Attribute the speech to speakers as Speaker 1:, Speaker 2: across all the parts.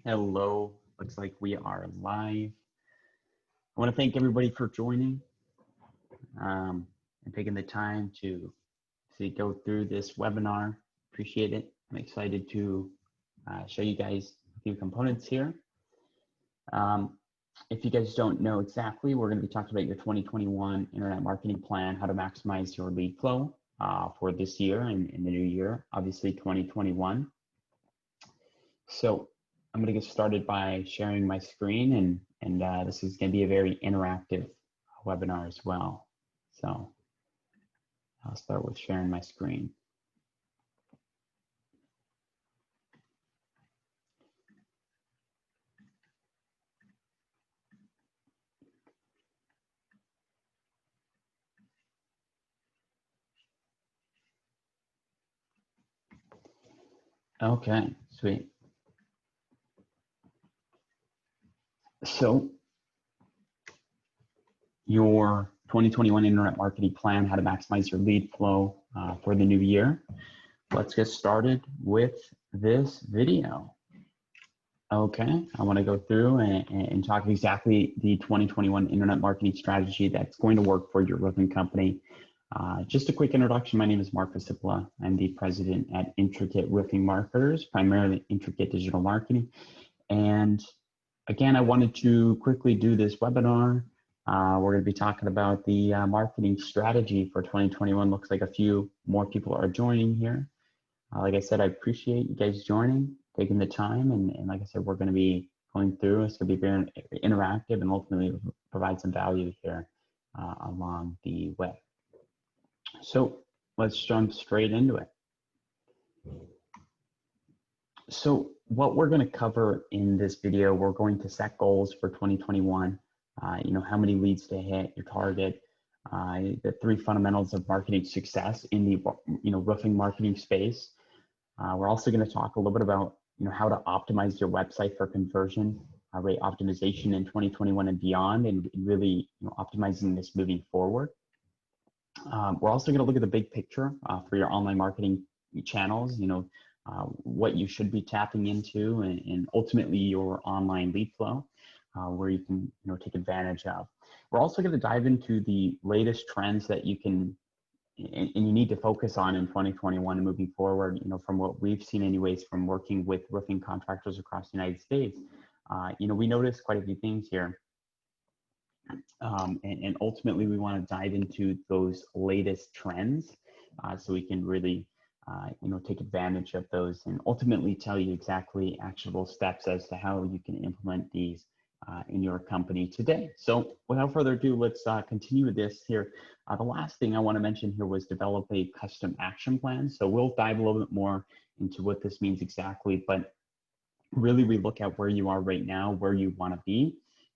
Speaker 1: Hello, looks like we are live. I want to thank everybody for joining and taking the time to go through this webinar. Appreciate it. I'm excited to show you guys a few components here. If you guys don't know exactly, we're going to be talking about your 2021 Internet Marketing Plan, how to maximize your lead flow for this year and in the new year, obviously 2021. So I'm going to get started by sharing my screen, and this is going to be a very interactive webinar as well. So I'll start with sharing my screen. Okay, sweet. So your 2021 Internet Marketing Plan, how to maximize your lead flow for the new year. Let's get started with this video. Okay, I want to go through and talk exactly the 2021 Internet Marketing strategy that's going to work for your roofing company. Just a quick introduction. My name is Mark Vasipola. I'm the president at Intricate Roofing Marketers, primarily Intricate Digital Marketing. And again, I wanted to quickly do this webinar. We're going to be talking about the marketing strategy for 2021. Looks like a few more people are joining here. Like I said, I appreciate you guys joining, taking the time, and like I said, we're going to be going through. It's going to be very interactive and ultimately provide some value here along the way. So let's jump straight into it. So what we're going to cover in this video, we're going to set goals for 2021. How many leads to hit, your target, the 3 fundamentals of marketing success in the roofing marketing space. We're also going to talk a little bit about how to optimize your website for conversion rate optimization in 2021 and beyond, and really optimizing this moving forward. We're also going to look at the big picture for your online marketing channels. What you should be tapping into, and ultimately your online lead flow, where you can take advantage of. We're also going to dive into the latest trends that you can and you need to focus on in 2021 and moving forward. From what we've seen anyways, from working with roofing contractors across the United States, we noticed quite a few things here. And ultimately, we want to dive into those latest trends so we can really take advantage of those and ultimately tell you exactly actionable steps as to how you can implement these in your company today. So without further ado, let's continue with this here. The last thing I want to mention here was develop a custom action plan. So we'll dive a little bit more into what this means exactly, but really we look at where you are right now, where you want to be,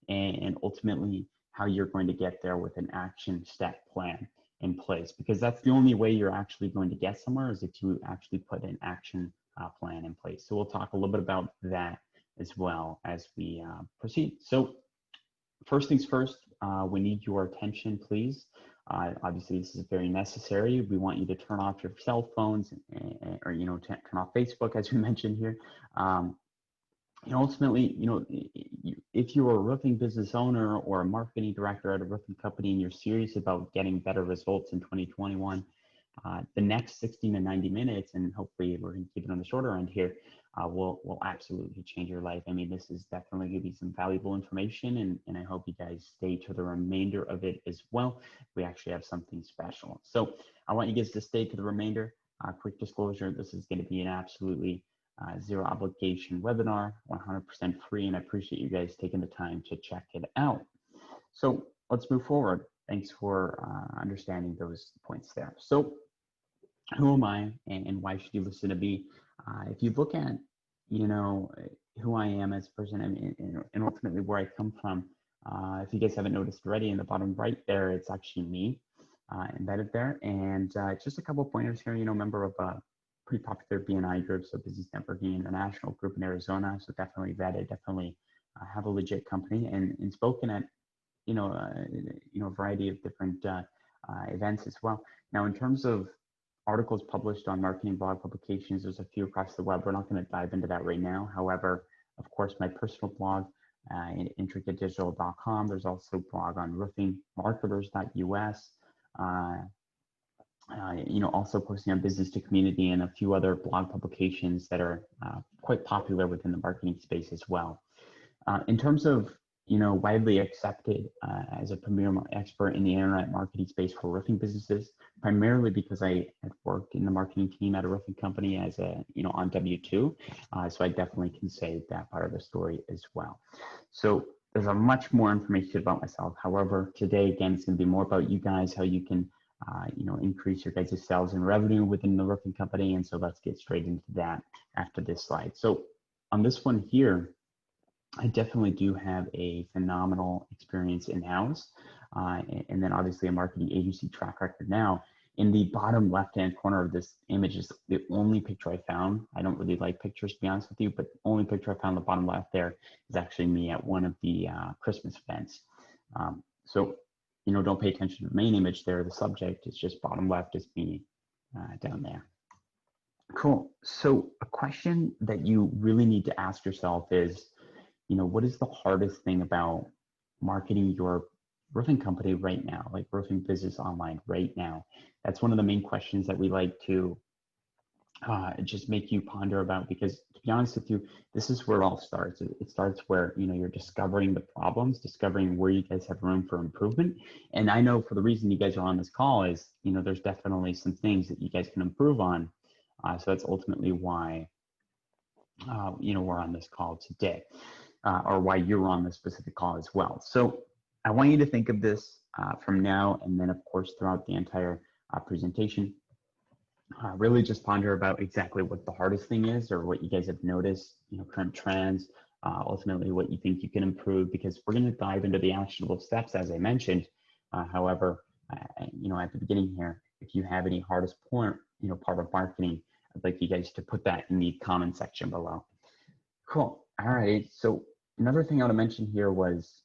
Speaker 1: and ultimately how you're going to get there with an action step plan in place, because that's the only way you're actually going to get somewhere is if you actually put an action plan in place. So we'll talk a little bit about that as well as we proceed. So first things first, we need your attention, please. Obviously, this is very necessary. We want you to turn off your cell phones or turn off Facebook, as we mentioned here. Ultimately, if you're a roofing business owner or a marketing director at a roofing company and you're serious about getting better results in 2021, the next 60 to 90 minutes, and hopefully we're going to keep it on the shorter end here, will absolutely change your life. I mean, this is definitely going to be some valuable information, and I hope you guys stay to the remainder of it as well. We actually have something special. So I want you guys to stay to the remainder. Quick disclosure, this is going to be an absolutely zero obligation webinar, 100% free, and I appreciate you guys taking the time to check it out. So let's move forward. Thanks for understanding those points there. So who am I and why should you listen to me? If you look at, who I am as a person and ultimately where I come from, if you guys haven't noticed already in the bottom right there, it's actually me embedded there. And just a couple of pointers here, member of a pretty popular BNI group, so Business Networking International group in Arizona. So definitely vetted, definitely have a legit company and spoken at, a variety of different events as well. Now, in terms of articles published on marketing blog publications, there's a few across the web. We're not going to dive into that right now. However, of course, my personal blog, intricatedigital.com. There's also a blog on roofingmarketers.us. Also posting on Business to Community and a few other blog publications that are quite popular within the marketing space as well. In terms of, widely accepted as a premier expert in the internet marketing space for roofing businesses, primarily because I have worked in the marketing team at a roofing company as on W-2. So I definitely can say that part of the story as well. So there's a much more information about myself. However, today, again, it's going to be more about you guys, how you can increase your guys' sales and revenue within the roofing company. And so let's get straight into that after this slide. So on this one here, I definitely do have a phenomenal experience in-house, and then obviously a marketing agency track record now. In the bottom left-hand corner of this image is the only picture I found. I don't really like pictures, to be honest with you, but the only picture I found on the bottom left there is actually me at one of the Christmas events. So don't pay attention to the main image there. The subject is just bottom left is me down there. Cool. So a question that you really need to ask yourself is, what is the hardest thing about marketing your roofing company right now, like roofing business online right now? That's one of the main questions that we like to just make you ponder about, because to be honest with you, this is where it all starts. It starts where, you're discovering the problems, discovering where you guys have room for improvement. And I know for the reason you guys are on this call is, there's definitely some things that you guys can improve on. So that's ultimately why, we're on this call today. Or why you're on this specific call as well. So I want you to think of this from now and then, of course, throughout the entire presentation. Really just ponder about exactly what the hardest thing is, or what you guys have noticed, current trends, ultimately what you think you can improve, because we're going to dive into the actionable steps, as I mentioned. However, at the beginning here, if you have any hardest point, part of marketing, I'd like you guys to put that in the comment section below. Cool. All right. So another thing I want to mention here was,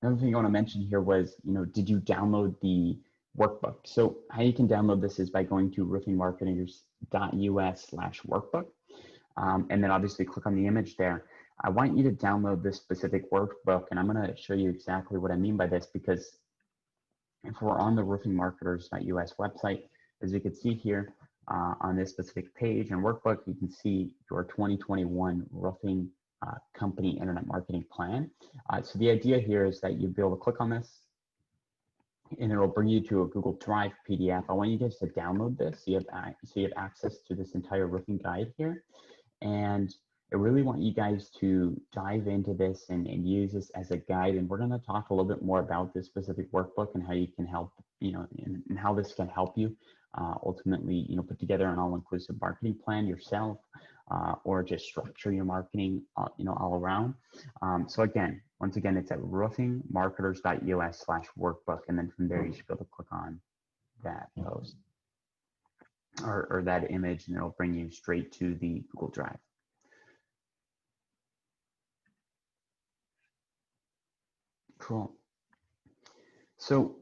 Speaker 1: Another thing I want to mention here was, did you download the workbook? So how you can download this is by going to roofingmarketers.us/workbook. And then obviously click on the image there. I want you to download this specific workbook, and I'm going to show you exactly what I mean by this, because if we're on the roofingmarketers.us website, as you can see here on this specific page and workbook, you can see your 2021 roofing company internet marketing plan. So the idea here is that you'll be able to click on this and it'll bring you to a Google Drive PDF. I want you guys to download this so you have access to this entire roofing guide here. And I really want you guys to dive into this and use this as a guide. And we're going to talk a little bit more about this specific workbook and how you can help, and how this can help you ultimately, put together an all-inclusive marketing plan yourself, or just structure your marketing, all around. So again, once again, it's at roofingmarketers.us/workbook. And then from there, you should be able to click on that post or that image, and it'll bring you straight to the Google Drive. Cool. So,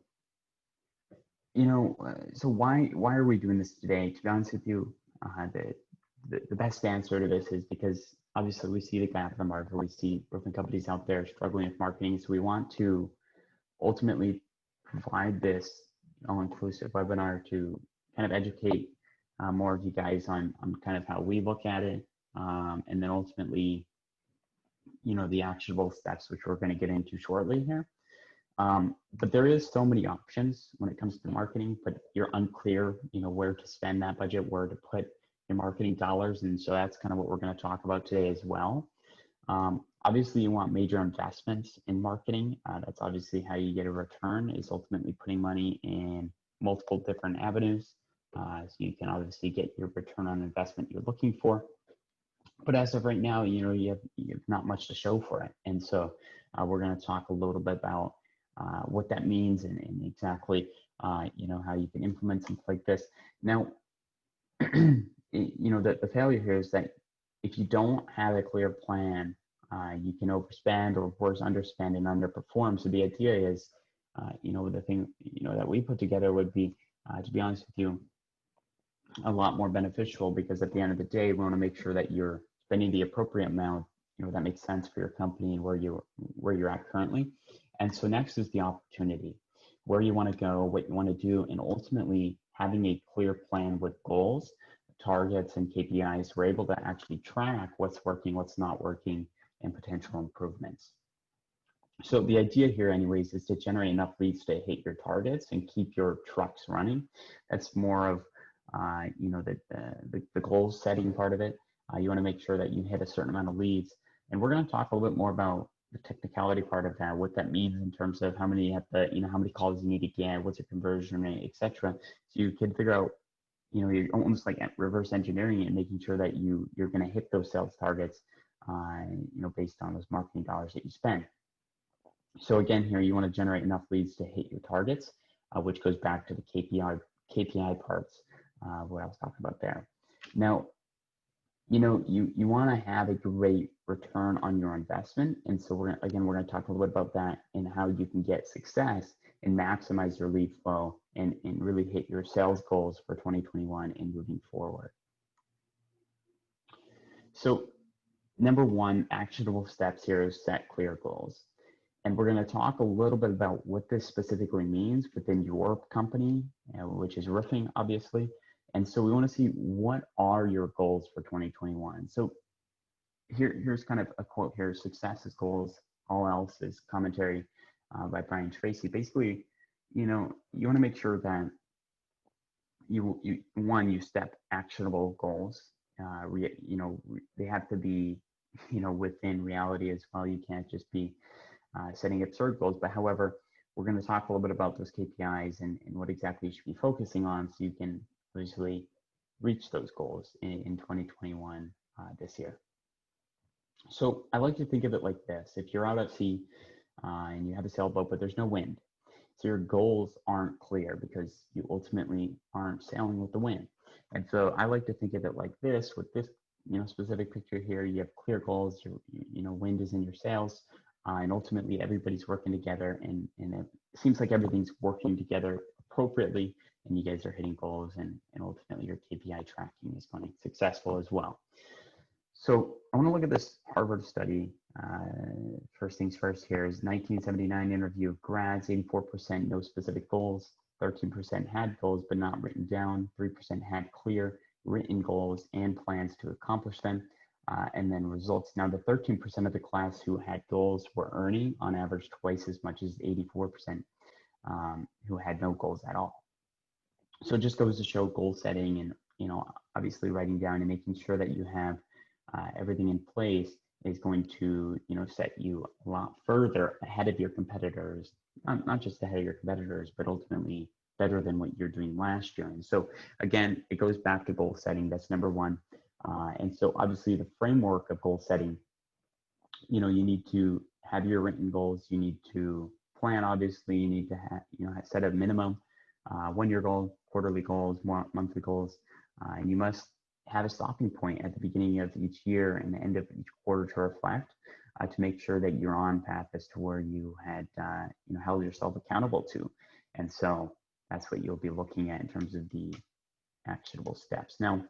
Speaker 1: so why are we doing this today? To be honest with you, the best answer to this is because obviously we see the gap in the market. We see roofing companies out there struggling with marketing. So we want to ultimately provide this all-inclusive webinar to kind of educate more of you guys on kind of how we look at it, and then ultimately, the actionable steps, which we're going to get into shortly here. But there is so many options when it comes to marketing, but you're unclear, where to spend that budget, where to put your marketing dollars. And so that's kind of what we're going to talk about today as well. Obviously, you want major investments in marketing. That's obviously how you get a return, is ultimately putting money in multiple different avenues. So you can obviously get your return on investment you're looking for. But as of right now, you have not much to show for it. And so we're going to talk a little bit about what that means and exactly, how you can implement something like this. Now, the failure here is that if you don't have a clear plan, you can overspend or worse, underspend and underperform. So the idea is, the thing, that we put together would be to be honest with you, a lot more beneficial, because at the end of the day, we want to make sure that you're spending the appropriate amount, that makes sense for your company and where you're at currently. And so next is the opportunity, where you want to go, what you want to do, and ultimately having a clear plan with goals, targets, and KPIs. We're able to actually track what's working, what's not working, and potential improvements. So the idea here anyways is to generate enough leads to hit your targets and keep your trucks running. That's more of the goal setting part of it. You want to make sure that you hit a certain amount of leads. And we're going to talk a little bit more about the technicality part of that, what that means in terms of how many you have to, how many calls you need to get, what's your conversion rate, etc. So you can figure out, you're almost like reverse engineering it and making sure that you're going to hit those sales targets, based on those marketing dollars that you spend. So again, here you want to generate enough leads to hit your targets, which goes back to the KPI parts, what I was talking about there. Now, you want to have a great return on your investment. And so we're going to talk a little bit about that and how you can get success and maximize your lead flow and really hit your sales goals for 2021 and moving forward. So number one, actionable steps here is set clear goals. And we're going to talk a little bit about what this specifically means within your company, which is roofing, obviously. And so we want to see, what are your goals for 2021? So here's kind of a quote here: "Success is goals, all else is commentary," by Brian Tracy. Basically, you want to make sure that you step actionable goals. They have to be, within reality as well. You can't just be setting absurd goals. But however, we're going to talk a little bit about those KPIs and what exactly you should be focusing on, so you can obviously reach those goals in 2021 this year. So I like to think of it like this: if you're out at sea and you have a sailboat, but there's no wind, so your goals aren't clear because you ultimately aren't sailing with the wind. And so I like to think of it like this: with this specific picture here, you have clear goals, wind is in your sails, and ultimately everybody's working together, and it seems like everything's working together appropriately, and you guys are hitting goals, and ultimately your KPI tracking is going successful as well. So I want to look at this Harvard study. First things first here is 1979 interview of grads, 84% no specific goals, 13% had goals but not written down, 3% had clear written goals and plans to accomplish them. And then results. Now, the 13% of the class who had goals were earning on average twice as much as 84% who had no goals at all. So it just goes to show goal setting and, obviously writing down and making sure that you have everything in place is going to, set you a lot further ahead of your competitors, not just ahead of your competitors, but ultimately better than what you're doing last year. And so again, it goes back to goal setting. That's number one. And so obviously the framework of goal setting, you need to have your written goals. You need to plan, obviously. You need to have, set a minimum 1 year goal, quarterly goals, monthly goals. And you must have a stopping point at the beginning of each year and the end of each quarter to reflect, to make sure that you're on path as to where you had, held yourself accountable to. And so that's what you'll be looking at in terms of the actionable steps. Now,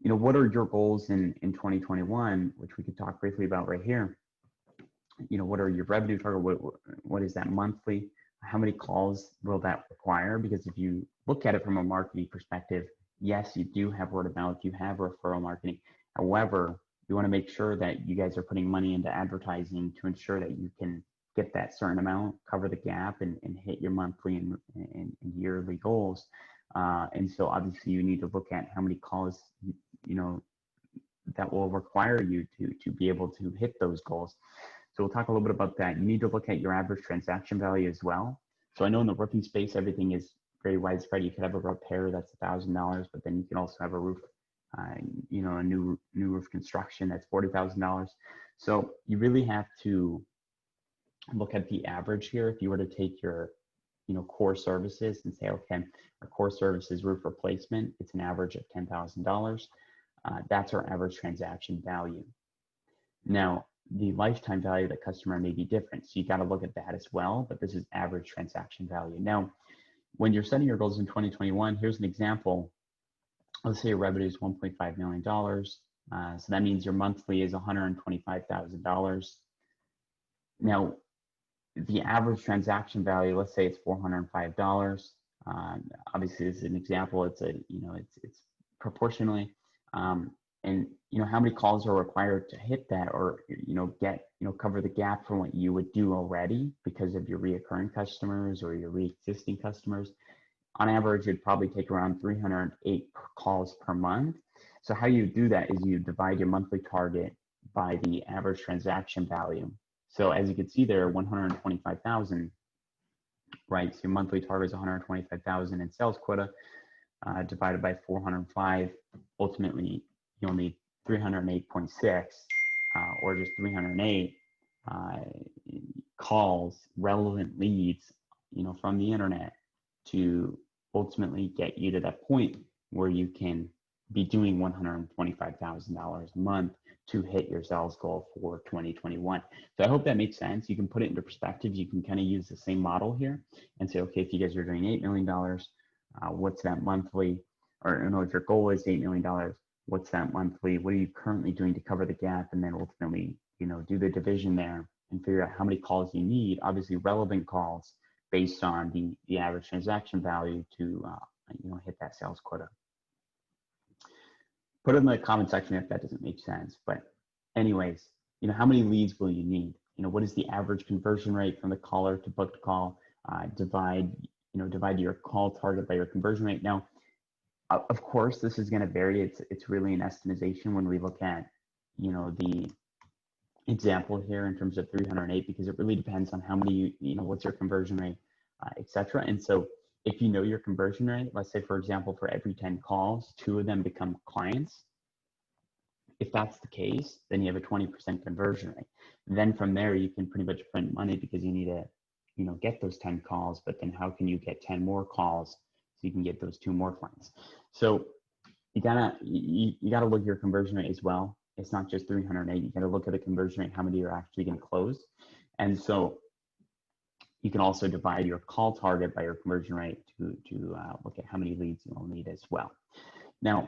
Speaker 1: what are your goals in 2021, which we could talk briefly about right here? What are your revenue target? What is that monthly? How many calls will that require? Because if you look at it from a marketing perspective, yes, you do have word of mouth, you have referral marketing. However, you want to make sure that you guys are putting money into advertising to ensure that you can get that certain amount, cover the gap, and hit your monthly and yearly goals. And so obviously you need to look at how many calls, that will require you to be able to hit those goals. So we'll talk a little bit about that. You need to look at your average transaction value as well. So I know in the roofing space, everything is very widespread. You could have a repair that's $1,000, but then you can also have a roof, a new roof construction that's $40,000. So you really have to look at the average here. If you were to take your core services and say, okay, our core service is roof replacement, it's an average of $10,000. That's our average transaction value. Now, the lifetime value of the customer may be different, so you got to look at that as well, but this is average transaction value. Now, when you're setting your goals in 2021, here's an example. Let's say your revenue is $1.5 million. So that means your monthly is $125,000. Now, the average transaction value, let's say it's $405. Obviously, this is an example. It's it's proportionally, and how many calls are required to hit that, or cover the gap from what you would do already because of your reoccurring customers or your re-existing customers. On average, it'd probably take around 308 calls per month. So how you do that is you divide your monthly target by the average transaction value. So as you can see there, 125,000, right? So your monthly target is 125,000 in sales quota, divided by 405. Ultimately, you'll need 308.6, or just 308 calls, relevant leads, from the internet to ultimately get you to that point where you can be doing $125,000 a month to hit your sales goal for 2021. So I hope that makes sense. You can put it into perspective. You can kind of use the same model here and say, okay, if you guys are doing $8 million, what's that monthly? Or if your goal is $8 million, what's that monthly? What are you currently doing to cover the gap? And then ultimately, do the division there and figure out how many calls you need, obviously relevant calls based on the average transaction value to hit that sales quota. Put it in the comment section if that doesn't make sense. But anyways, how many leads will you need? What is the average conversion rate from the caller to booked call? Divide your call target by your conversion rate. Now, of course, this is going to vary. It's really an estimation when we look at, the example here in terms of 308, because it really depends on how many, what's your conversion rate, etc. And so if you know your conversion rate, let's say, for example, for every 10 calls, 2 of them become clients. If that's the case, then you have a 20% conversion rate. Then from there, you can pretty much print money because you need to, get those 10 calls, but then how can you get 10 more calls so you can get those 2 more clients? So you gotta look at your conversion rate as well. It's not just 308. You gotta look at the conversion rate, how many you're actually gonna close. And so you can also divide your call target by your conversion rate to look at how many leads you'll need as well. Now,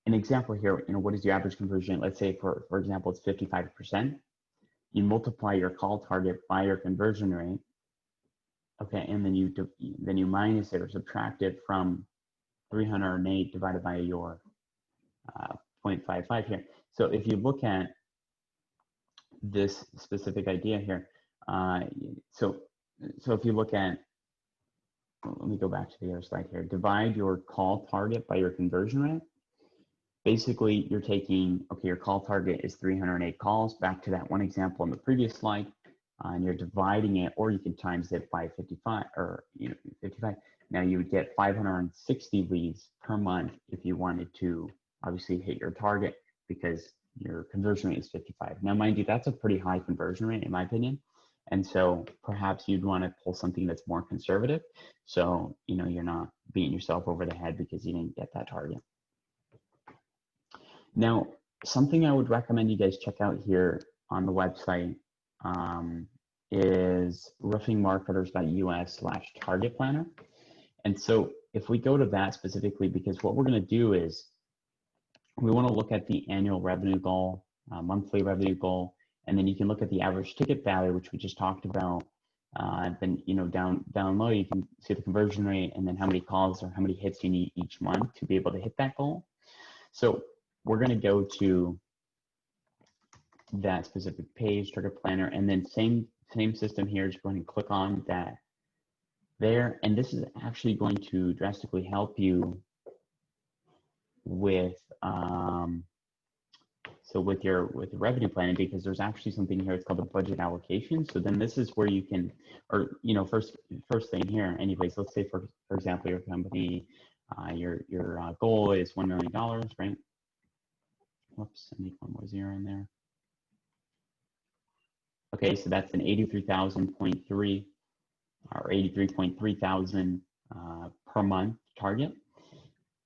Speaker 1: an example here, what is your average conversion? Let's say for example, it's 55%. You multiply your call target by your conversion rate. Okay, and then you minus it or subtract it from 308 divided by your 0.55 here. So if you look at this specific idea here, so if you look at, let me go back to the other slide here, divide your call target by your conversion rate. Basically, you're taking, okay, your call target is 308 calls, back to that one example in the previous slide, and you're dividing it, or you can times it by 55, or 55. Now you would get 560 leads per month if you wanted to obviously hit your target, because your conversion rate is 55. Now, mind you, that's a pretty high conversion rate in my opinion. And so perhaps you'd want to pull something that's more conservative. So, you're not beating yourself over the head because you didn't get that target. Now, something I would recommend you guys check out here on the website is roofingmarketers.us/target planner. And so if we go to that specifically, because what we're going to do is we want to look at the annual revenue goal, monthly revenue goal, and then you can look at the average ticket value, which we just talked about. Then, down low, you can see the conversion rate and then how many calls or how many hits you need each month to be able to hit that goal. So we're going to go to that specific page, target planner, and then same system here. Just go ahead and click on that there. And this is actually going to drastically help you with with your revenue planning, because there's actually something here. It's called the budget allocation. So then this is where you can, or first thing here. Anyways, let's say for example, your company, your goal is $1 million, right? Whoops, I need one more zero in there. Okay, so that's an 83,000.3 or 83.3 thousand per month target.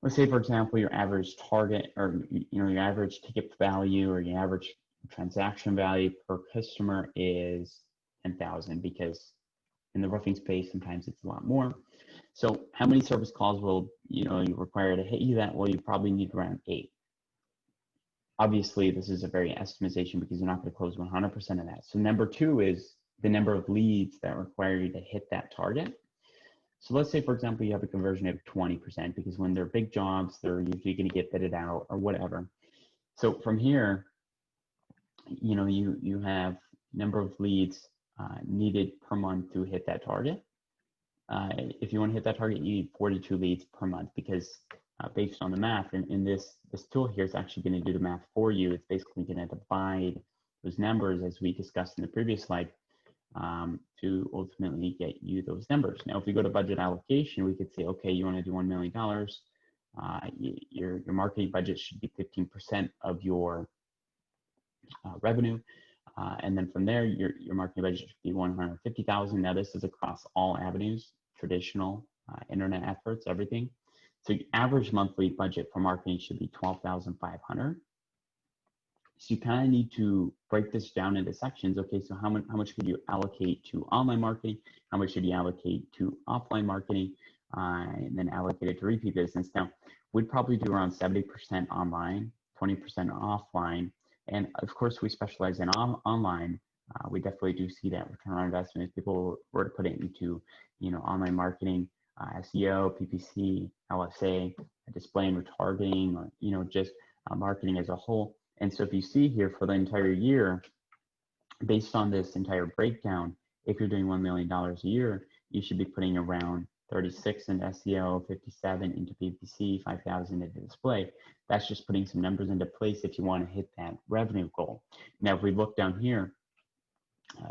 Speaker 1: Let's say, for example, your average target, or your average ticket value or your average transaction value per customer is 10,000, because in the roofing space sometimes it's a lot more. So how many service calls will you require to hit you that? Well, you probably need around 8. Obviously, this is a very estimation because you're not going to close 100% of that. So number 2 is the number of leads that require you to hit that target. So let's say, for example, you have a conversion of 20% because when they're big jobs, they're usually going to get bidded out or whatever. So from here, you have number of leads needed per month to hit that target. If you want to hit that target, you need 42 leads per month because based on the math, and this tool here is actually going to do the math for you. It's basically going to divide those numbers as we discussed in the previous slide to ultimately get you those numbers. Now, if we go to budget allocation, we could say, okay, you want to do $1 million. Your marketing budget should be 15% of your revenue. And then from there, your marketing budget should be $150,000. Now, this is across all avenues, traditional, internet efforts, everything. So your average monthly budget for marketing should be $12,500. So you kind of need to break this down into sections. Okay, so how much could you allocate to online marketing? How much should you allocate to offline marketing? And then allocate it to repeat business. Now, we'd probably do around 70% online, 20% offline. And of course, we specialize in online. We definitely do see that return on investment if people were to put it into, online marketing, SEO, PPC, LSA, display and retargeting, or just marketing as a whole. And so if you see here for the entire year, based on this entire breakdown, if you're doing $1 million a year, you should be putting around 36 into SEO, 57 into PPC, 5,000 into display. That's just putting some numbers into place if you want to hit that revenue goal. Now, if we look down here,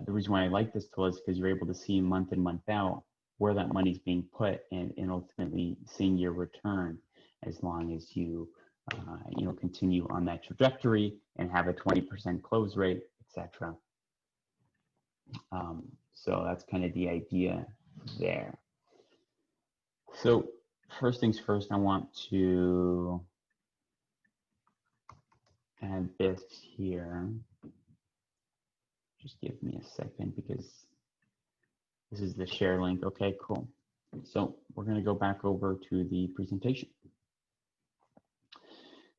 Speaker 1: the reason why I like this tool is because you're able to see month in, month out where that money is being put and ultimately seeing your return as long as you continue on that trajectory and have a 20% close rate, etc. So that's kind of the idea there. So first things first, I want to add this here. Just give me a second because this is the share link. Okay, cool. So we're going to go back over to the presentation.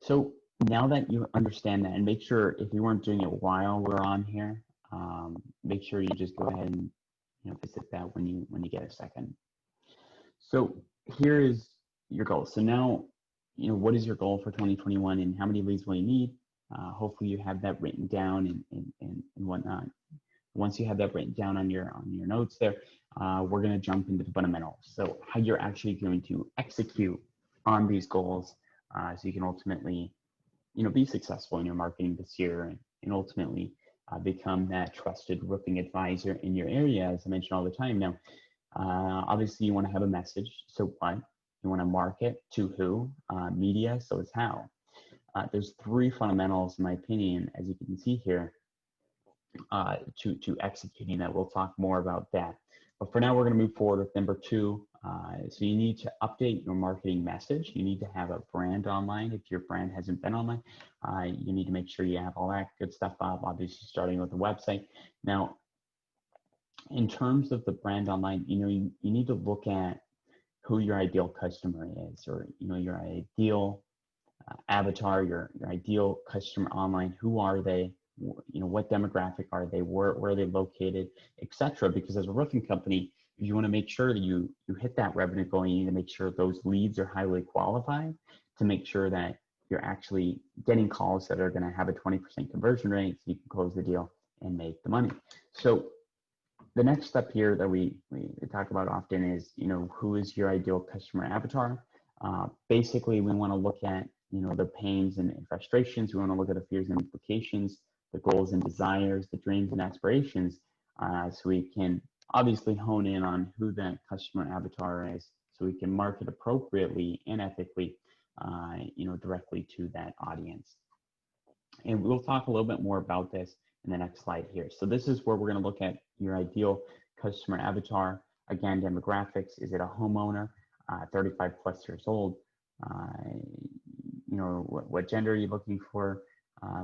Speaker 1: So now that you understand that, and make sure if you weren't doing it while we're on here, make sure you just go ahead and visit that when you get a second. So here is your goal. So now, what is your goal for 2021 and how many leads will you need? Hopefully you have that written down and whatnot. Once you have that written down on your notes there, we're going to jump into the fundamentals. So how you're actually going to execute on these goals so you can ultimately, be successful in your marketing this year and ultimately become that trusted roofing advisor in your area, as I mention all the time. Now, obviously you want to have a message. So what? You want to market to who? Media. So it's how. There's 3 fundamentals, in my opinion, as you can see here, to executing that. We'll talk more about that. But for now, we're going to move forward with number 2. So you need to update your marketing message. You need to have a brand online. If your brand hasn't been online, you need to make sure you have all that good stuff up, obviously starting with the website. Now, in terms of the brand online, you need to look at who your ideal customer is, or, your ideal avatar, your ideal customer online. Who are they? What demographic are they? Where are they located, etc. Because as a roofing company, if you want to make sure that you hit that revenue goal, you need to make sure those leads are highly qualified to make sure that you're actually getting calls that are going to have a 20% conversion rate so you can close the deal and make the money. So the next step here that we talk about often is, who is your ideal customer avatar? Basically, we want to look at, the pains and frustrations. We want to look at the fears and implications, the goals and desires, the dreams and aspirations, so we can obviously hone in on who that customer avatar is, so we can market appropriately and ethically, directly to that audience. And we'll talk a little bit more about this in the next slide here. So this is where we're going to look at your ideal customer avatar. Again, demographics. Is it a homeowner, 35 plus years old? What gender are you looking for?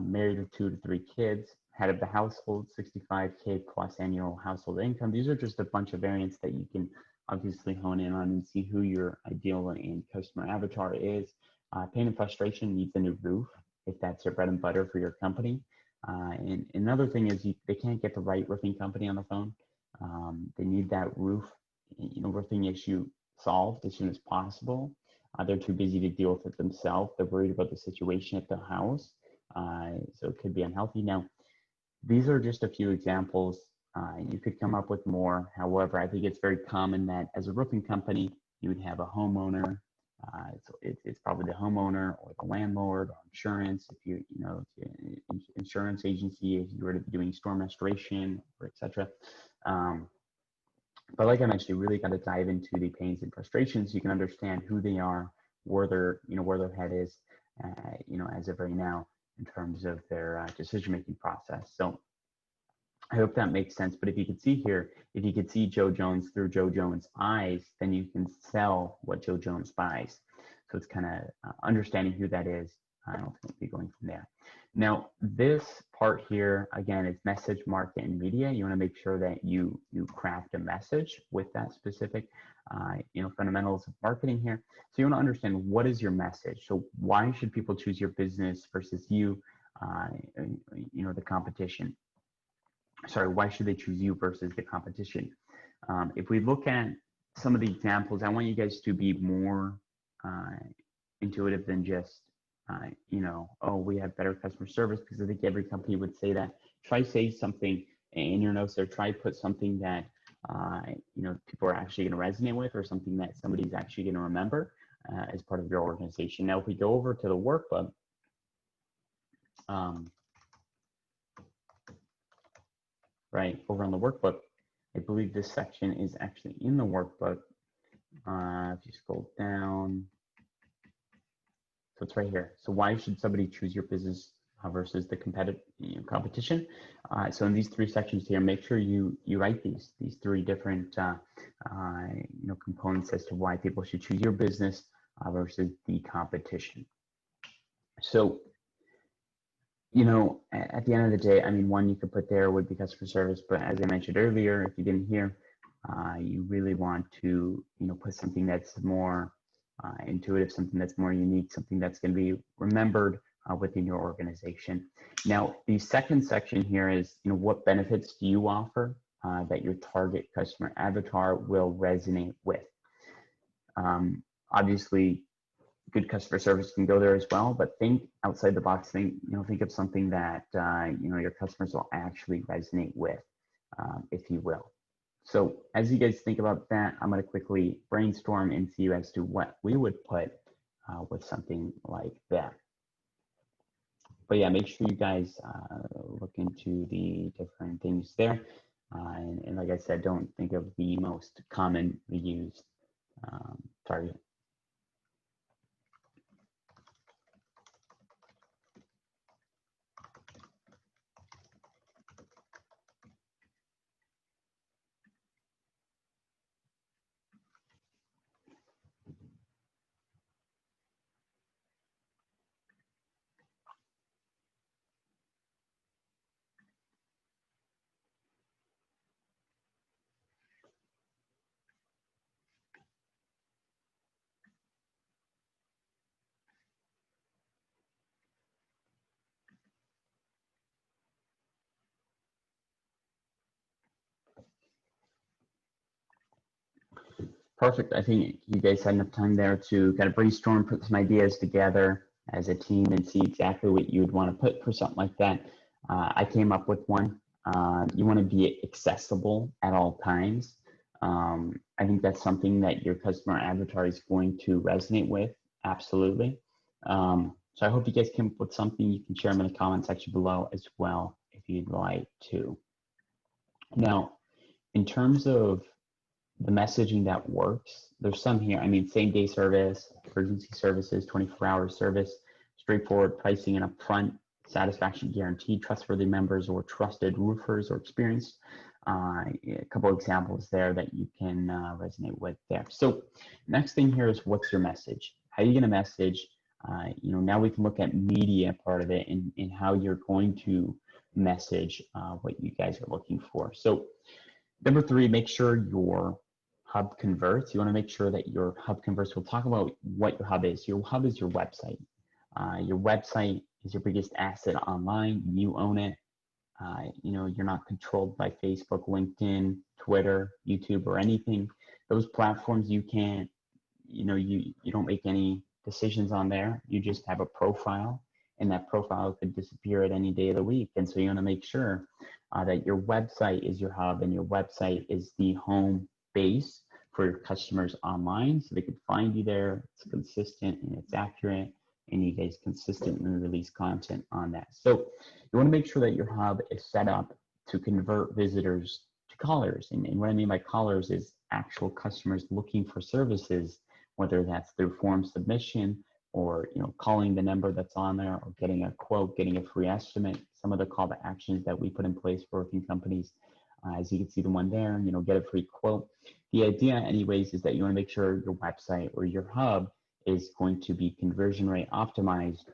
Speaker 1: Married with 2 to 3 kids, head of the household, 65K plus annual household income. These are just a bunch of variants that you can obviously hone in on and see who your ideal and customer avatar is. Pain and frustration needs a new roof if that's your bread and butter for your company. And another thing is they can't get the right roofing company on the phone. They need that roofing issue solved as soon as possible. They're too busy to deal with it themselves. They're worried about the situation at the house. So it could be unhealthy. Now, these are just a few examples. You could come up with more. However, I think it's very common that as a roofing company, you would have a homeowner. So it's probably the homeowner or the landlord or insurance. If insurance agency, if you were to be doing storm restoration or etc. But like I mentioned, you really got to dive into the pains and frustrations so you can understand who they are, where their head is, as of right now in terms of their decision-making process. So I hope that makes sense. But if you could see here, if you could see Joe Jones through Joe Jones' eyes, then you can sell what Joe Jones buys. So it's kind of understanding who that is. I don't think we'll be going from there. Now, this part here, again, is message, market, and media. You want to make sure that you craft a message with that specific, fundamentals of marketing here. So you want to understand what is your message. So why should people choose your business versus you, the competition? Sorry, why should they choose you versus the competition? If we look at some of the examples, I want you guys to be more intuitive than just, we have better customer service, because I think every company would say that. Try say something in your notes there. Try put something that, people are actually going to resonate with, or something that somebody's actually going to remember as part of your organization. Now, if we go over to the workbook, right over on the workbook, I believe this section is actually in the workbook. If you scroll down, so it's right here. So why should somebody choose your business versus the competition? So in these three sections here, make sure you write these three different components as to why people should choose your business versus the competition. So at the end of the day, I mean, one you could put there would be customer service, but as I mentioned earlier, if you didn't hear, you really want to, put something that's more intuitive, something that's more unique, something that's going to be remembered within your organization. Now, the second section here is, what benefits do you offer that your target customer avatar will resonate with? Obviously, good customer service can go there as well, but think outside the box. Think of something that your customers will actually resonate with, if you will. So as you guys think about that, I'm going to quickly brainstorm and see as to what we would put with something like that. But yeah, make sure you guys look into the different things there. And like I said, don't think of the most commonly used target. Perfect. I think you guys had enough time there to kind of brainstorm, put some ideas together as a team and see exactly what you would want to put for something like that. I came up with one. You want to be accessible at all times. I think that's something that your customer avatar is going to resonate with. Absolutely. So I hope you guys came up with something. You can share them in the comment section below as well if you'd like to. Now, in terms of the messaging that works, there's some here. I mean, same day service, emergency services, 24-hour service, straightforward pricing and upfront, satisfaction guaranteed, trustworthy members or trusted roofers or experienced. A couple of examples there that you can resonate with there. So next thing here is, what's your message? How are you going to message? Now we can look at media part of it and how you're going to message what you guys are looking for. So number 3, make sure your hub converts, you want to make sure that your hub converts. We'll talk about what your hub is. Your hub is your website. Your website is your biggest asset online. You own it. You're not controlled by Facebook, LinkedIn, Twitter, YouTube, or anything. Those platforms you can't, you don't make any decisions on there. You just have a profile, and that profile could disappear at any day of the week. And so you want to make sure that your website is your hub, and your website is the home base for your customers online, so they can find you there. It's consistent and it's accurate, and you guys consistently release content on that. So you want to make sure that your hub is set up to convert visitors to callers. And what I mean by callers is actual customers looking for services, whether that's through form submission or calling the number that's on there, or getting a quote, getting a free estimate. Some of the call to actions that we put in place for roofing companies, as you can see the one there, get a free quote. The idea anyways is that you want to make sure your website or your hub is going to be conversion rate optimized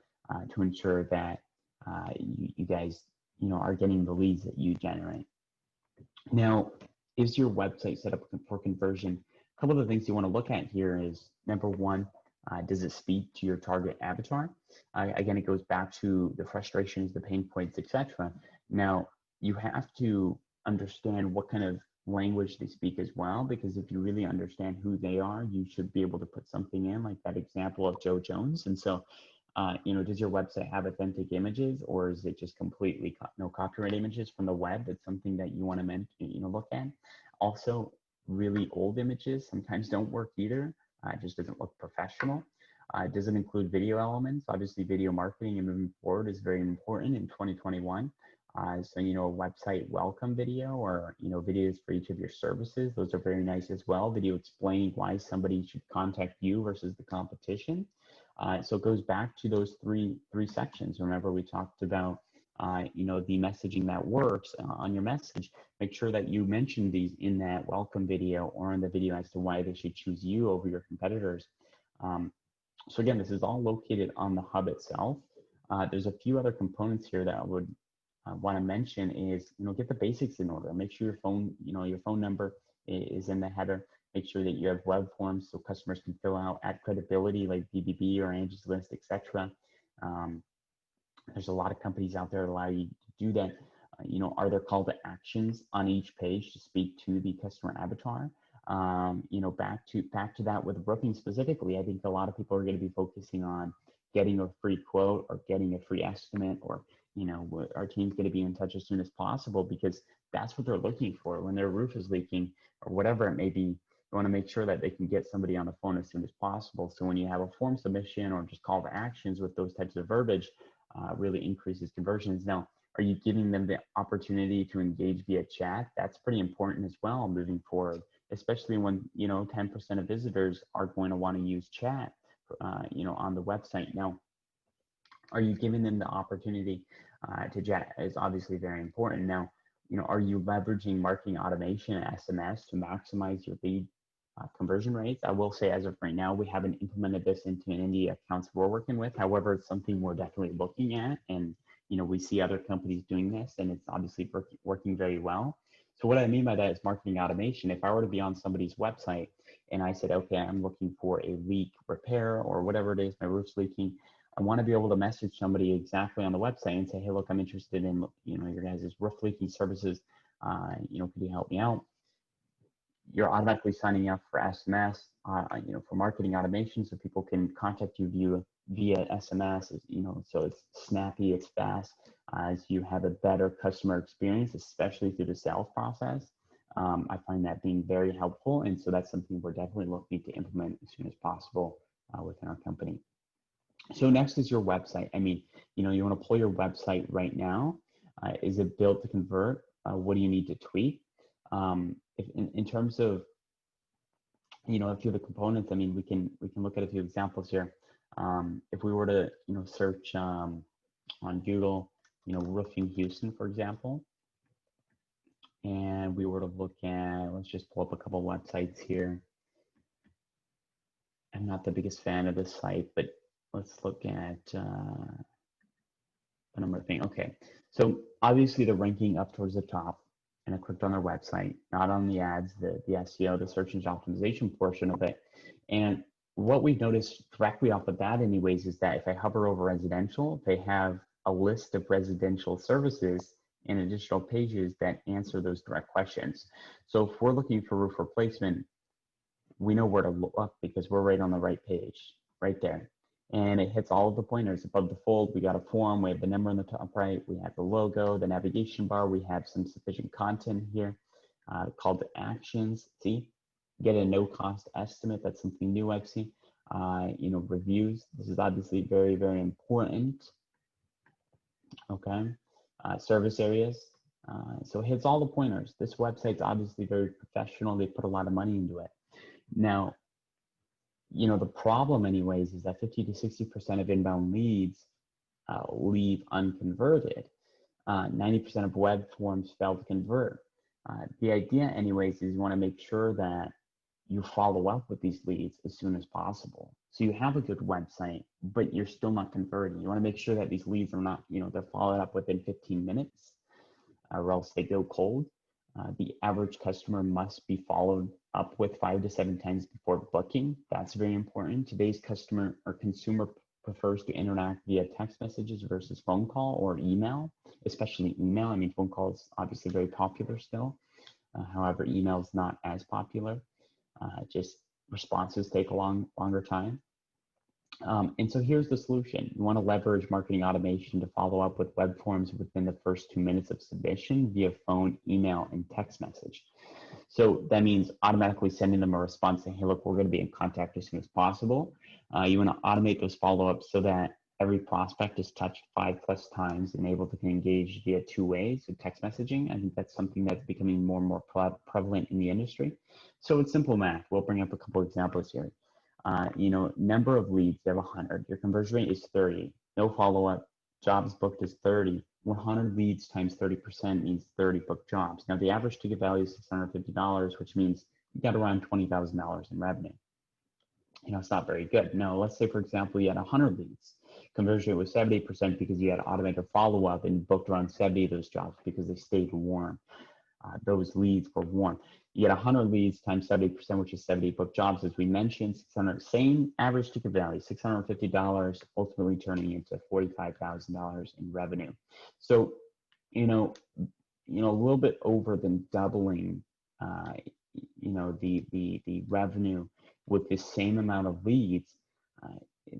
Speaker 1: to ensure that you guys are getting the leads that you generate. Now, is your website set up for conversion? A couple of the things you want to look at here is, number one, does it speak to your target avatar? Again, it goes back to the frustrations, the pain points, etc. Now, you have to understand what kind of language they speak as well, because if you really understand who they are, you should be able to put something in, like that example of Joe Jones. And so, does your website have authentic images, or is it just completely no copyright images from the web? That's something that you want to look at. Also, really old images sometimes don't work either. It just doesn't look professional. Does it include video elements? Obviously, video marketing and moving forward is very important in 2021. So, a website welcome video, or, videos for each of your services. Those are very nice as well. Video explaining why somebody should contact you versus the competition. So it goes back to those three sections. Remember, we talked about, the messaging that works on your message. Make sure that you mention these in that welcome video or in the video as to why they should choose you over your competitors. So again, this is all located on the hub itself. There's a few other components here that I would want to mention is, get the basics in order. Make sure your phone number is in the header. Make sure that you have web forms so customers can fill out, add credibility like BBB or Angie's List, etc. There's a lot of companies out there that allow you to do that. Are there call to actions on each page to speak to the customer avatar? Back to that with roofing specifically, I think a lot of people are going to be focusing on getting a free quote or getting a free estimate, or our team's going to be in touch as soon as possible, because that's what they're looking for when their roof is leaking or whatever it may be. You want to make sure that they can get somebody on the phone as soon as possible. So when you have a form submission or just call to actions with those types of verbiage, really increases conversions. Now, are you giving them the opportunity to engage via chat? That's pretty important as well moving forward, especially when 10% of visitors are going to want to use chat on the website. Now, are you giving them the opportunity to chat? Is obviously very important. Now, are you leveraging marketing automation and SMS to maximize your lead conversion rates? I will say, as of right now, we haven't implemented this into any accounts we're working with. However, it's something we're definitely looking at, and we see other companies doing this, and it's obviously working very well. So what I mean by that is marketing automation. If I were to be on somebody's website and I said, okay, I'm looking for a leak repair or whatever it is, my roof's leaking, I want to be able to message somebody exactly on the website and say, hey, look, I'm interested in your guys' roof leaking services. Could you help me out? You're automatically signing up for SMS, for marketing automation, so people can contact you via SMS. So it's snappy, it's fast, as you have a better customer experience, especially through the sales process. I find that being very helpful, and so that's something we're definitely looking to implement as soon as possible within our company. So next is your website. I mean, you want to pull your website right now. Is it built to convert? What do you need to tweak? If in terms of, a few of the components, I mean, we can look at a few examples here. If we were to, search on Google, roofing Houston, for example, and we were to look at, let's just pull up a couple websites here. I'm not the biggest fan of this site, but let's look at what I'm roofing. Okay, so obviously they're ranking up towards the top. and I clicked on their website, not on the ads, the SEO, the search engine optimization portion of it. And what we've noticed directly off the bat anyways is that if I hover over residential, they have a list of residential services and additional pages that answer those direct questions. So if we're looking for roof replacement, we know where to look because we're right on the right page, right there. And it hits all of the pointers above the fold. We got a form, we have the number on the top right, we have the logo, the navigation bar, we have some sufficient content here, call to actions. See, get a no cost estimate. That's something new I've seen. Reviews. This is obviously very, very important. Okay. Service areas. So it hits all the pointers. This website's obviously very professional. They put a lot of money into it. Now, the problem anyways is that 50 to 60% of inbound leads leave unconverted. 90% of web forms fail to convert. The idea anyways is you want to make sure that you follow up with these leads as soon as possible. So you have a good website, but you're still not converting. You want to make sure that these leads are not, they're followed up within 15 minutes or else they go cold. The average customer must be followed up with 5 to 7 times before booking. That's very important. Today's customer or consumer prefers to interact via text messages versus phone call or email, especially email. I mean, phone calls obviously very popular still. However, email is not as popular. Just responses take a longer time. And so here's the solution. You want to leverage marketing automation to follow up with web forms within the first 2 minutes of submission via phone, email, and text message. So that means automatically sending them a response saying, hey, look, we're going to be in contact as soon as possible. You want to automate those follow-ups so that every prospect is touched 5+ times and able to engage via 2 ways, so text messaging. I think that's something that's becoming more and more prevalent in the industry. So it's simple math. We'll bring up a couple examples here. Number of leads, you have 100. Your conversion rate is 30. No follow-up. Jobs booked is 30. 100 leads times 30% means 30 booked jobs. Now, the average ticket value is $650, which means you got around $20,000 in revenue. It's not very good. No, let's say, for example, you had 100 leads. Conversion rate was 70% because you had automated follow-up and booked around 70 of those jobs because they stayed warm. Those leads were warm. You get 100 leads times 70%, which is 70 booked jobs, as we mentioned. 600, same average ticket value, $650, ultimately turning into $45,000 in revenue. So, a little bit over than doubling, the revenue with the same amount of leads.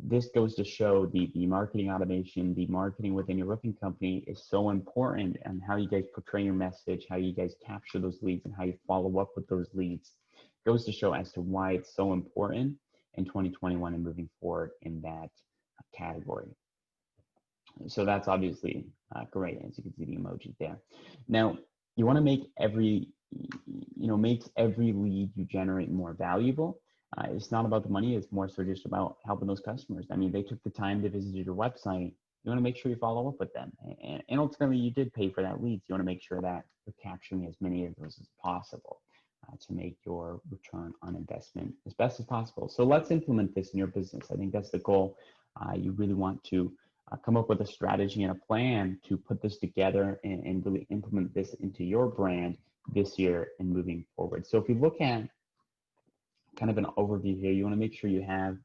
Speaker 1: This goes to show the marketing automation, the marketing within your roofing company is so important, and how you guys portray your message, how you guys capture those leads, and how you follow up with those leads goes to show as to why it's so important in 2021 and moving forward in that category. So that's obviously great, as you can see the emoji there. Now, you want to make every lead you generate more valuable. It's not about the money, it's more so just about helping those customers. I mean, they took the time to visit your website. You want to make sure you follow up with them. And ultimately, you did pay for that lead. So you want to make sure that you're capturing as many of those as possible to make your return on investment as best as possible. So let's implement this in your business. I think that's the goal. You really want to come up with a strategy and a plan to put this together and really implement this into your brand this year and moving forward. So if you look at kind of an overview here, you want to make sure you have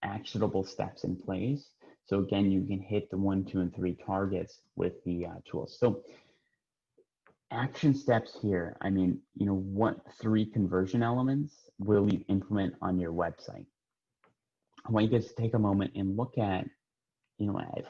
Speaker 1: actionable steps in place. So again, you can hit the 1, 2, and 3 targets with the tools. So action steps here, I mean, what 3 conversion elements will you implement on your website? I want you guys to take a moment and look at,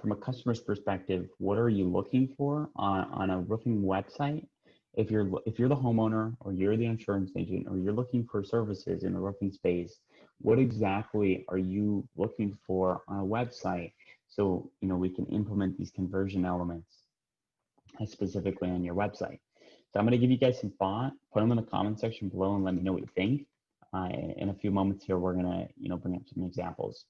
Speaker 1: from a customer's perspective, what are you looking for on a roofing website? If you're the homeowner, or you're the insurance agent, or you're looking for services in the roofing space, what exactly are you looking for on a website? So, we can implement these conversion elements specifically on your website. So I'm going to give you guys some thought, put them in the comment section below and let me know what you think. In a few moments here, we're going to, bring up some examples.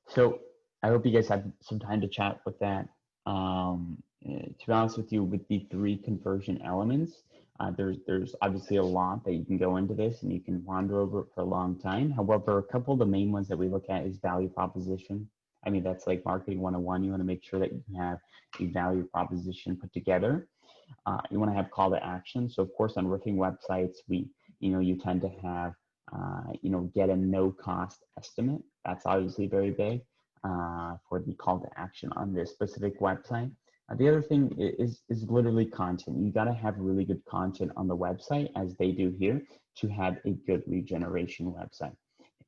Speaker 1: So I hope you guys had some time to chat with that. To to be honest with you, with the 3 conversion elements, there's obviously a lot that you can go into this and you can wander over it for a long time. However, a couple of the main ones that we look at is value proposition. I mean, that's like marketing 101. You want to make sure that you have a value proposition put together. You want to have call to action. So of course, on roofing websites, you tend to have, get a no cost estimate. That's obviously very big for the call to action on this specific website. The other thing is literally content. You got to have really good content on the website, as they do here, to have a good lead generation website.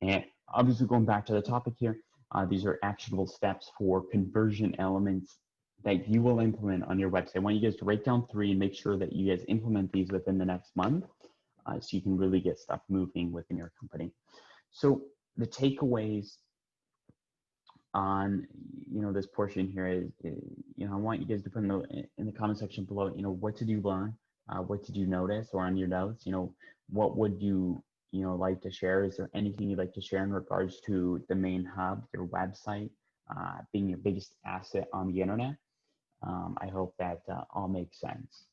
Speaker 1: And obviously, going back to the topic here, these are actionable steps for conversion elements that you will implement on your website. I want you guys to write down 3 and make sure that you guys implement these within the next month, so you can really get stuff moving within your company. So the takeaways on this portion here is, I want you guys to put in the comment section below, what did you learn, what did you notice, or on your notes, what would you like to share? Is there anything you'd like to share in regards to the main hub, your website, being your biggest asset on the internet? I hope that all makes sense.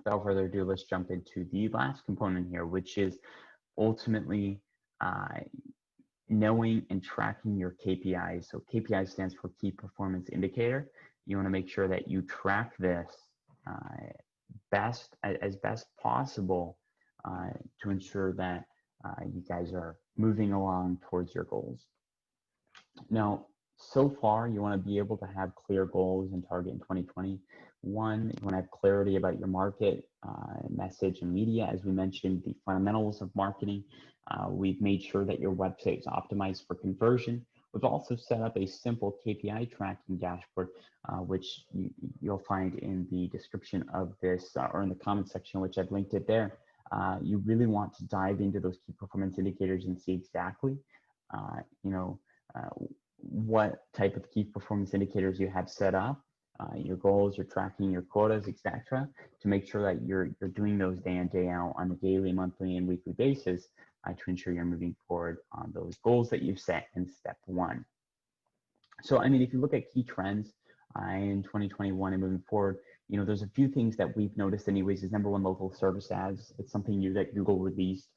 Speaker 1: Without further ado, let's jump into the last component here, which is ultimately knowing and tracking your KPIs. So KPI stands for key performance indicator. You want to make sure that you track this as best possible to ensure that you guys are moving along towards your goals. Now, so far, you want to be able to have clear goals and target in 2021. You want to have clarity about your market, message, and media. As we mentioned, the fundamentals of marketing. We've made sure that your website is optimized for conversion. We've also set up a simple KPI tracking dashboard, which you'll find in the description of this or in the comment section, which I've linked it there. You really want to dive into those key performance indicators and see exactly, what type of key performance indicators you have set up, your goals, your tracking, your quotas, etc., to make sure that you're doing those day in, day out on a daily, monthly, and weekly basis to ensure you're moving forward on those goals that you've set in step 1. So, I mean, if you look at key trends in 2021 and moving forward, there's a few things that we've noticed anyways. Is number 1, local service ads. It's something new that Google released.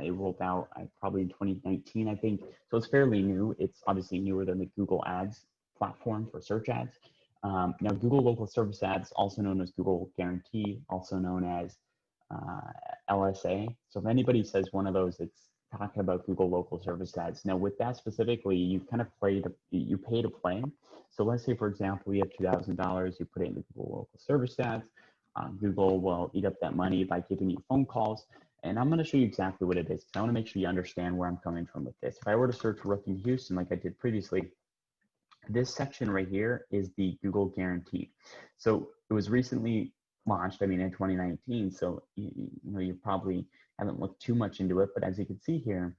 Speaker 1: It rolled out probably in 2019, I think. So it's fairly new. It's obviously newer than the Google Ads platform for search ads. Now, Google Local Service Ads, also known as Google Guarantee, also known as LSA. So if anybody says one of those, it's talking about Google Local Service Ads. Now, with that specifically, you kind of you pay to play. So let's say, for example, you have $2,000, you put it into Google Local Service Ads. Google will eat up that money by giving you phone calls. And I'm going to show you exactly what it is, because I want to make sure you understand where I'm coming from with this. If I were to search roofing Houston, like I did previously, this section right here is the Google Guarantee. So it was recently launched, in 2019. So you probably haven't looked too much into it, but as you can see here,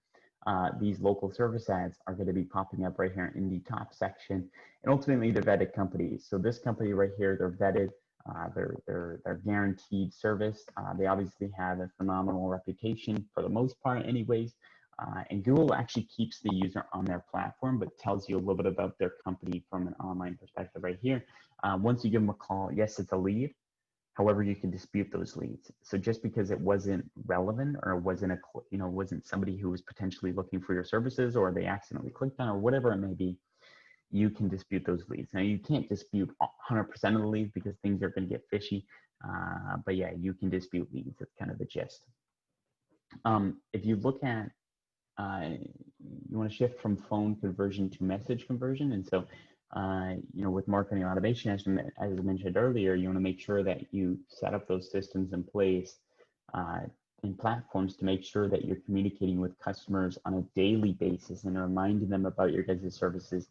Speaker 1: these local service ads are going to be popping up right here in the top section. And ultimately, they're vetted companies. So this company right here, they're vetted. They're guaranteed service. They obviously have a phenomenal reputation for the most part anyways. And Google actually keeps the user on their platform, but tells you a little bit about their company from an online perspective right here. Once you give them a call, yes, it's a lead. However, you can dispute those leads. So just because it wasn't relevant or wasn't wasn't somebody who was potentially looking for your services, or they accidentally clicked on, or whatever it may be, you can dispute those leads. Now, you can't dispute 100% of the leads because things are going to get fishy. But yeah, you can dispute leads. That's kind of the gist. If you look at, you want to shift from phone conversion to message conversion. And so, with marketing automation, as I mentioned earlier, you want to make sure that you set up those systems in place and platforms to make sure that you're communicating with customers on a daily basis and reminding them about your guys' services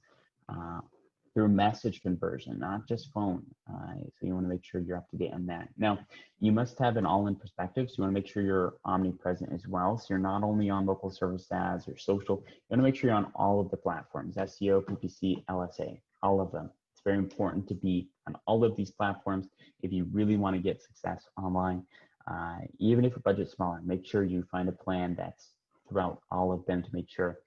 Speaker 1: through message conversion, not just phone. So you want to make sure you're up to date on that. Now, you must have an all-in perspective. So you want to make sure you're omnipresent as well. So you're not only on local service ads or social, you want to make sure you're on all of the platforms, SEO, PPC, LSA, all of them. It's very important to be on all of these platforms if you really want to get success online. Even if your budget's smaller, make sure you find a plan that's throughout all of them to make sure,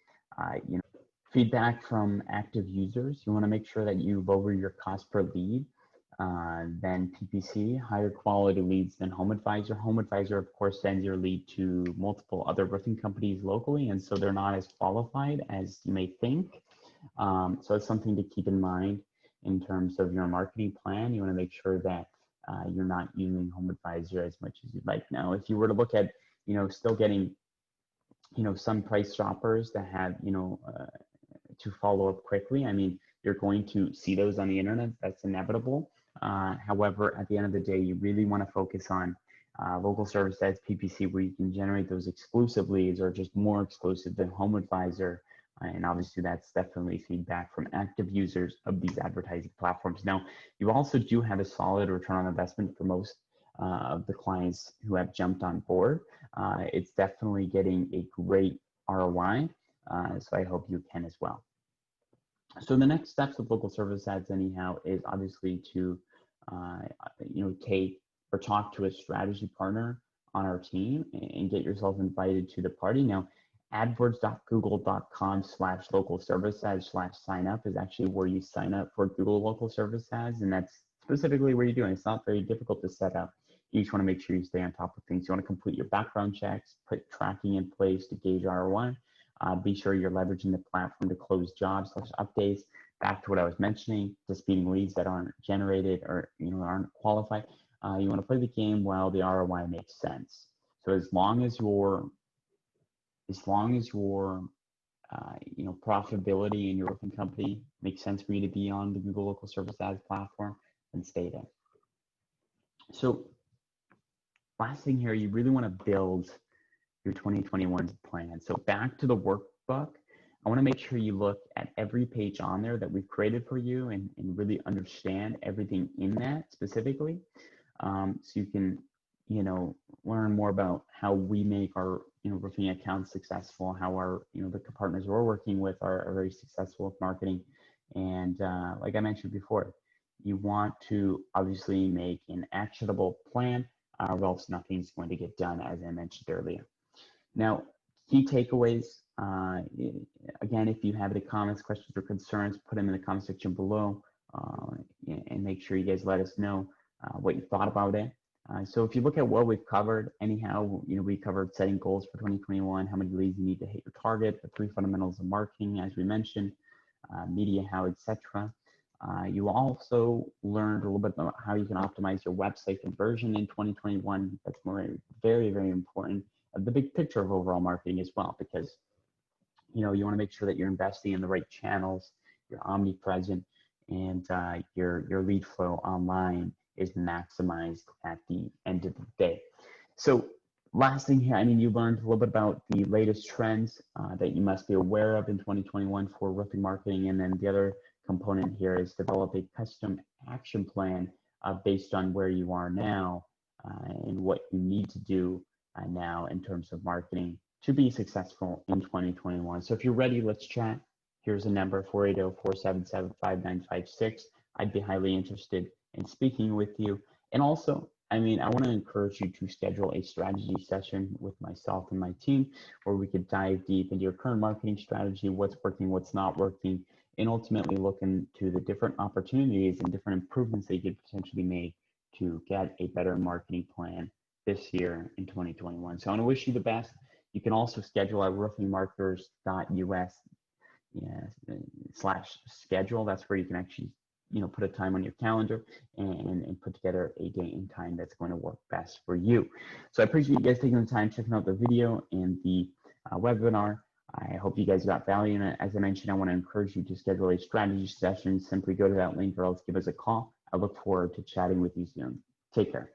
Speaker 1: feedback from active users. You want to make sure that you lower your cost per lead. Then PPC, higher quality leads than Home Advisor. Home Advisor, of course, sends your lead to multiple other roofing companies locally, and so they're not as qualified as you may think. So it's something to keep in mind in terms of your marketing plan. You want to make sure that you're not using Home Advisor as much as you'd like. Now, if you were to look at, still getting, some price shoppers that have, to follow up quickly, I mean, you're going to see those on the internet. That's inevitable. However, at the end of the day, you really want to focus on local service ads, PPC, where you can generate those exclusive leads or just more exclusive than Home Advisor. And obviously, that's definitely feedback from active users of these advertising platforms. Now, you also do have a solid return on investment for most of the clients who have jumped on board. It's definitely getting a great ROI. So I hope you can as well. So the next steps with local service ads anyhow is obviously to, take or talk to a strategy partner on our team and get yourself invited to the party. Now, adwords.google.com/local service ads/sign up is actually where you sign up for Google local service ads. And that's specifically what you're doing. It's not very difficult to set up. You just want to make sure you stay on top of things. You want to complete your background checks, put tracking in place to gauge ROI. Be sure you're leveraging the platform to close jobs / updates. Back to what I was mentioning, disputing leads that aren't generated or aren't qualified. You want to play the game while the ROI makes sense. So as long as your profitability in your roofing company makes sense for you to be on the Google local service ads platform, then stay there. So last thing here, you really want to build your 2021 plan. So back to the workbook, I want to make sure you look at every page on there that we've created for you and really understand everything in that specifically. So you can, learn more about how we make our, roofing accounts successful, how our, the partners we're working with are very successful with marketing. And like I mentioned before, you want to obviously make an actionable plan, or else nothing's going to get done, as I mentioned earlier. Now, key takeaways, again, if you have any comments, questions, or concerns, put them in the comment section below, and make sure you guys let us know what you thought about it. So if you look at what we've covered, anyhow, we covered setting goals for 2021, how many leads you need to hit your target, the 3 fundamentals of marketing, as we mentioned, media, how, etc. You also learned a little bit about how you can optimize your website conversion in 2021. That's very, very important. The big picture of overall marketing as well, because you want to make sure that you're investing in the right channels, you're omnipresent, and your lead flow online is maximized at the end of the day. So last thing here, you learned a little bit about the latest trends that you must be aware of in 2021 for roofing marketing, and then the other component here is develop a custom action plan based on where you are now and what you need to do now in terms of marketing to be successful in 2021. So if you're ready, let's chat. Here's a number, 480-477-5956. I'd be highly interested in speaking with you. And also, I want to encourage you to schedule a strategy session with myself and my team where we could dive deep into your current marketing strategy, what's working, what's not working, and ultimately look into the different opportunities and different improvements that you could potentially make to get a better marketing plan this year in 2021. So I want to wish you the best. You can also schedule at roofingmarketers.us/schedule. That's where you can actually put a time on your calendar and put together a date and time that's going to work best for you. So I appreciate you guys taking the time, checking out the video and the webinar. I hope you guys got value in it. As I mentioned, I want to encourage you to schedule a strategy session. Simply go to that link or else give us a call. I look forward to chatting with you soon. Take care.